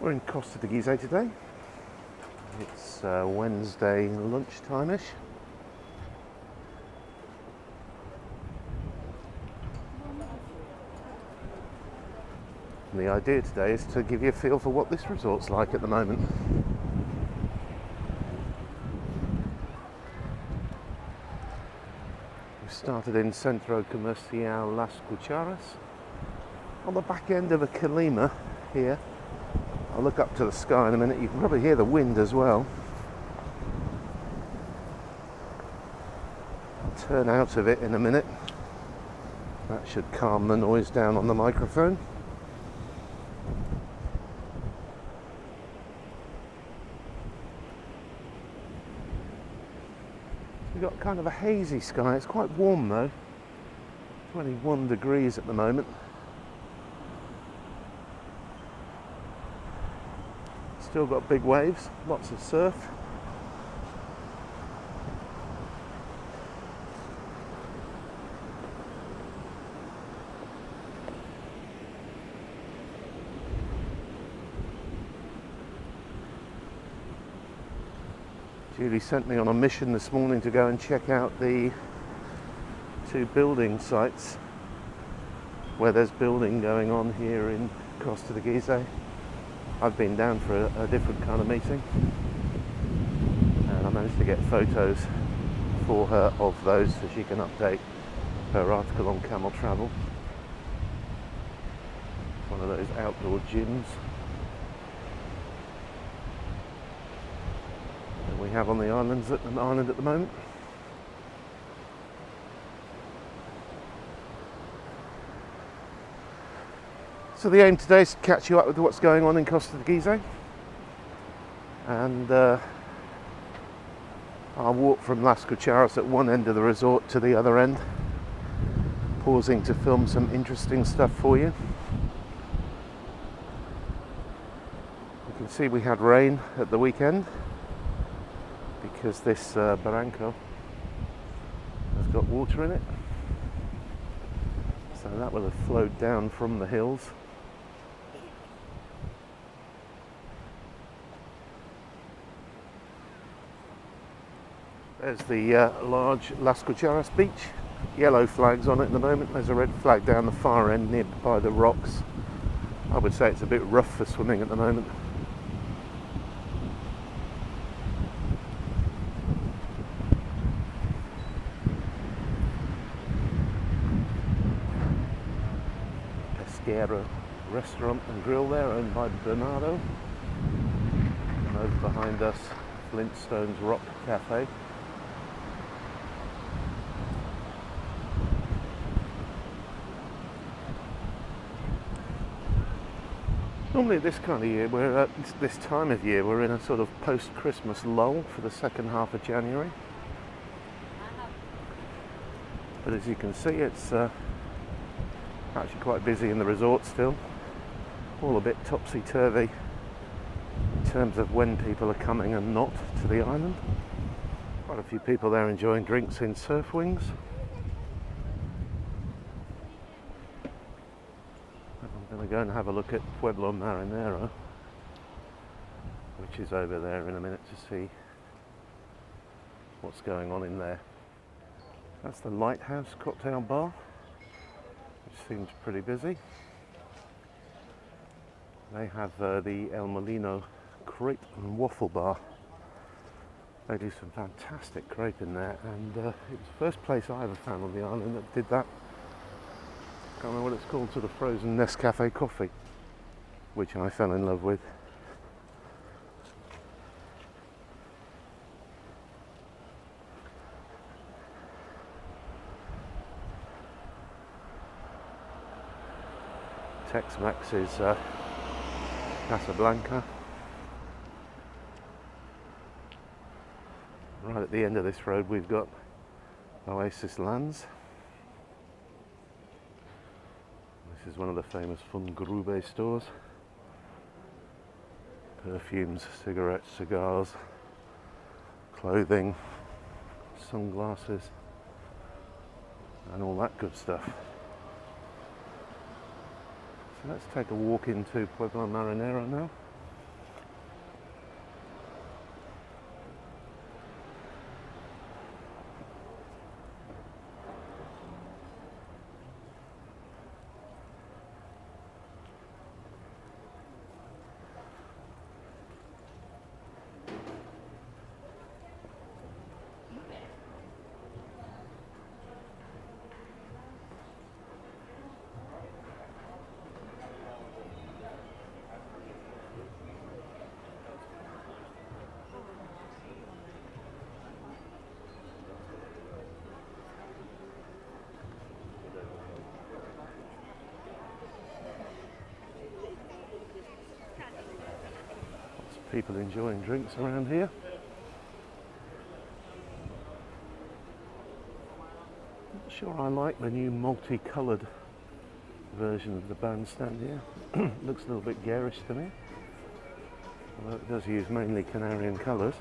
We're in Costa Teguise today. It's Wednesday lunchtime-ish. And the idea today is to give you a feel for what this resort's like at the moment. We started in Centro Comercial Las Cucharas. On the back end of a Calima here. I'll look up to the sky in a minute. You can probably hear the wind as well. I'll turn out of it in a minute. That should calm the noise down on the microphone. We've got kind of a hazy sky. It's quite warm though. 21 degrees at the moment. Still got big waves, lots of surf. Julie sent me on a mission this morning to go and check out the two building sites where there's building going on here in Costa Teguise. I've been down for a different kind of meeting and I managed to get photos for her of those so she can update her article on camel travel. One of those outdoor gyms that we have on the island at the moment. So the aim today is to catch you up with what's going on in Costa Teguise, and I'll walk from Las Cucharas at one end of the resort to the other end, pausing to film some interesting stuff for you. You can see we had rain at the weekend because this barranco has got water in it, so that will have flowed down from the hills. There's the large Las Cucharas beach. Yellow flags on it at the moment. There's a red flag down the far end near by the rocks. I would say it's a bit rough for swimming at the moment. Pesquero restaurant and grill there, owned by Bernardo. And over behind us, Flintstone's Rock Cafe. Normally at this kind of year, we're at this time of year, we're in a sort of post-Christmas lull for the second half of January. But as you can see, it's actually quite busy in the resort still. All a bit topsy-turvy in terms of when people are coming and not to the island. Quite a few people there enjoying drinks in surf wings. I'm going to go and have a look at Pueblo Marinero, which is over there in a minute, to see what's going on in there. That's the Lighthouse cocktail bar, which seems pretty busy. They have the El Molino crepe and waffle bar. They do some fantastic crepe in there, and it was the first place I ever found on the island that did that. Can't remember what it's called, sort of frozen Nescafe coffee, which I fell in love with. Tex-Mex is Casablanca. Right at the end of this road we've got Oasis Lands. This is one of the famous Fun Grube stores. Perfumes, cigarettes, cigars, clothing, sunglasses, and all that good stuff. So let's take a walk into Pueblo Marinero now. People enjoying drinks around here. Not sure I like the new multicoloured version of the bandstand here. Looks a little bit garish to me, although it does use mainly Canarian colours.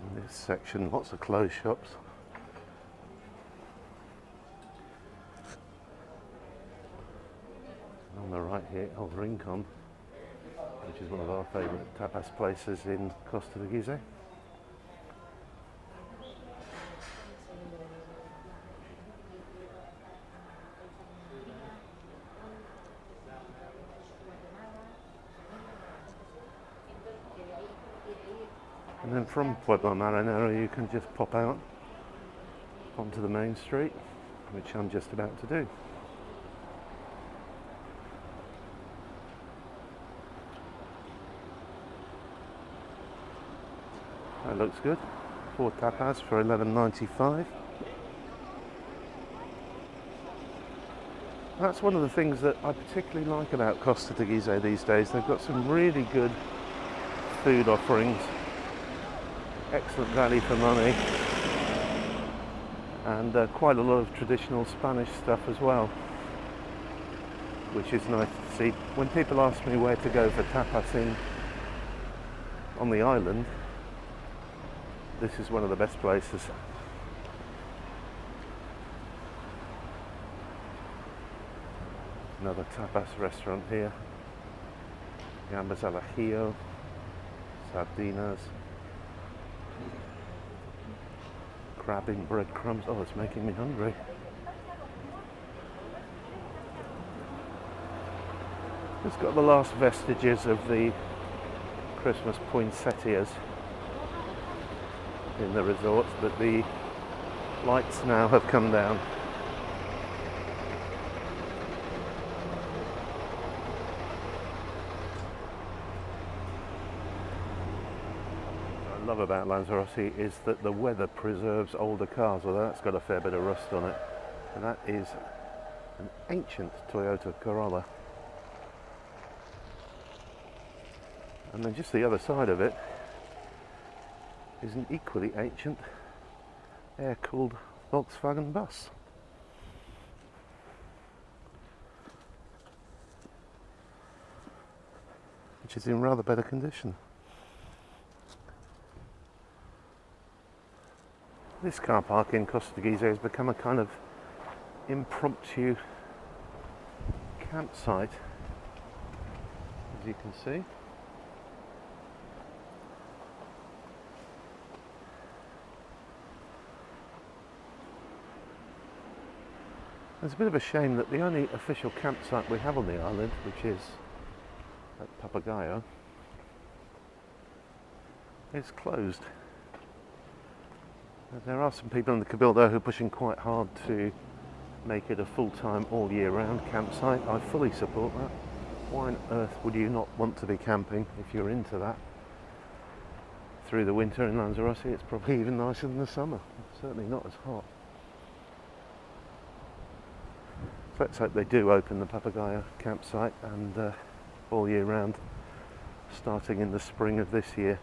In this section, lots of clothes shops. On the right here, Old Rincon, which is one of our favourite tapas places in Costa Teguise. And then from Pueblo Marinero you can just pop out onto the main street, which I'm just about to do. That looks good. 4 tapas for $11.95. That's one of the things that I particularly like about Costa Teguise these days. They've got some really good food offerings, excellent value for money, and quite a lot of traditional Spanish stuff as well, which is nice to see. When people ask me where to go for tapas on the island, this is one of the best places. Another tapas restaurant here. Gambas al ajillo, sardinas, crab in breadcrumbs. Oh, it's making me hungry. It's got the last vestiges of the Christmas poinsettias in the resorts, but the lights now have come down. What I love about Lanzarote is that the weather preserves older cars, although that's got a fair bit of rust on it. And that is an ancient Toyota Corolla. And then just the other side of it is an equally ancient air-cooled Volkswagen bus. Which is in rather better condition. This car park in Costa Teguise has become a kind of impromptu campsite, as you can see. It's a bit of a shame that the only official campsite we have on the island, which is at Papagayo, is closed. There are some people in the Cabildo who are pushing quite hard to make it a full-time, all-year-round campsite. I fully support that. Why on earth would you not want to be camping if you're into that? Through the winter in Lanzarote, it's probably even nicer than the summer. It's certainly not as hot. Let's hope they do open the Papagayo campsite and all year round, starting in the spring of this year.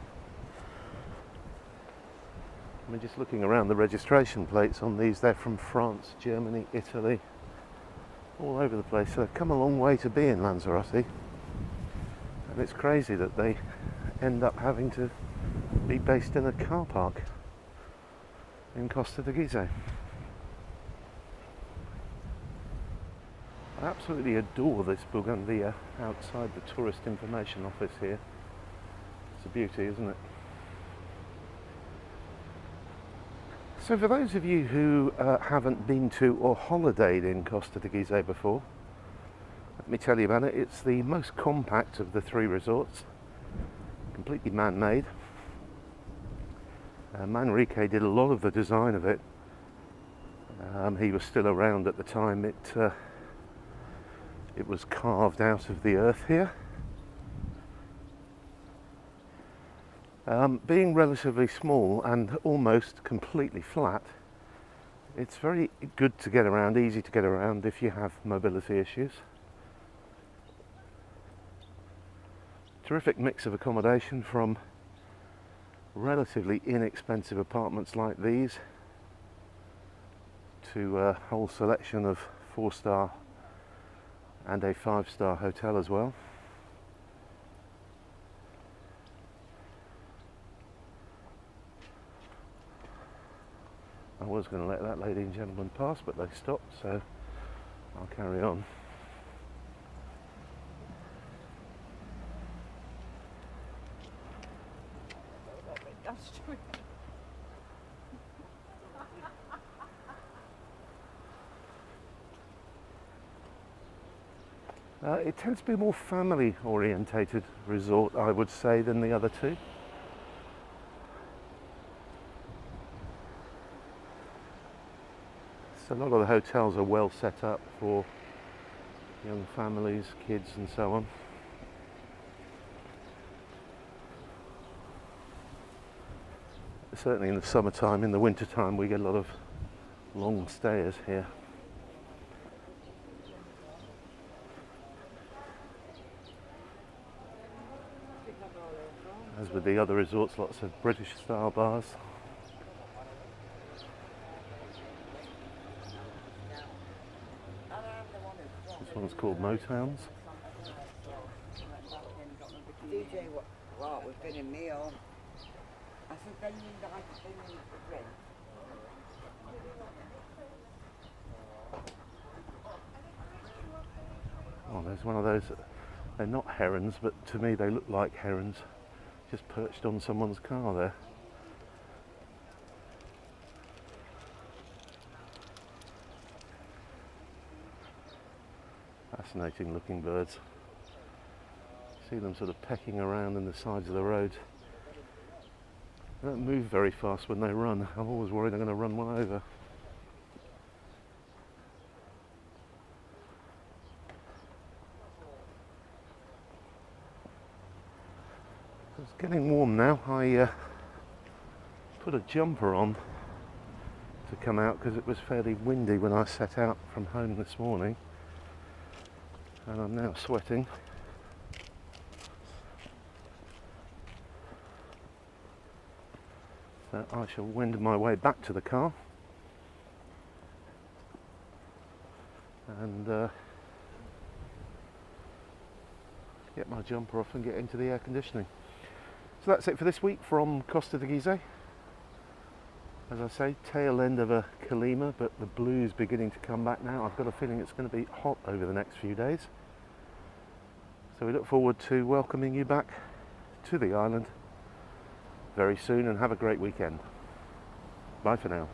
I mean, just looking around the registration plates on these, they're from France, Germany, Italy, all over the place. So they've come a long way to be in Lanzarote, and it's crazy that they end up having to be based in a car park in Costa Teguise. I absolutely adore this bougainvillea outside the tourist information office here. It's a beauty, isn't it? So for those of you who haven't been to or holidayed in Costa Teguise before, let me tell you about it. It's the most compact of the 3 resorts, completely man-made. Manrique did a lot of the design of it. He was still around at the time it was carved out of the earth here. Being relatively small and almost completely flat, it's very good to get around, easy to get around if you have mobility issues. Terrific mix of accommodation, from relatively inexpensive apartments like these to a whole selection of 4-star and a 5-star hotel as well. I was going to let that lady and gentleman pass, but they stopped, so I'll carry on. It tends to be a more family orientated resort, I would say, than the other two. So a lot of the hotels are well set up for young families, kids and so on. Certainly in the summertime. In the wintertime we get a lot of long stayers here. As with the other resorts, lots of British style bars. This one's called Motowns. DJ, what? We've been in meal. I said, then you like the drink. Oh, there's one of those. They're not herons, but to me they look like herons, just perched on someone's car there. Fascinating looking birds. See them sort of pecking around in the sides of the road. They don't move very fast when they run. I'm always worried I'm going to run one over. It's getting warm now. I put a jumper on to come out because it was fairly windy when I set out from home this morning, and I'm now sweating. So I shall wend my way back to the car and get my jumper off and get into the air conditioning. So that's it for this week from Costa Teguise. As I say, tail end of a Kalima, but the blue's beginning to come back now. I've got a feeling it's going to be hot over the next few days. So we look forward to welcoming you back to the island very soon, and have a great weekend. Bye for now.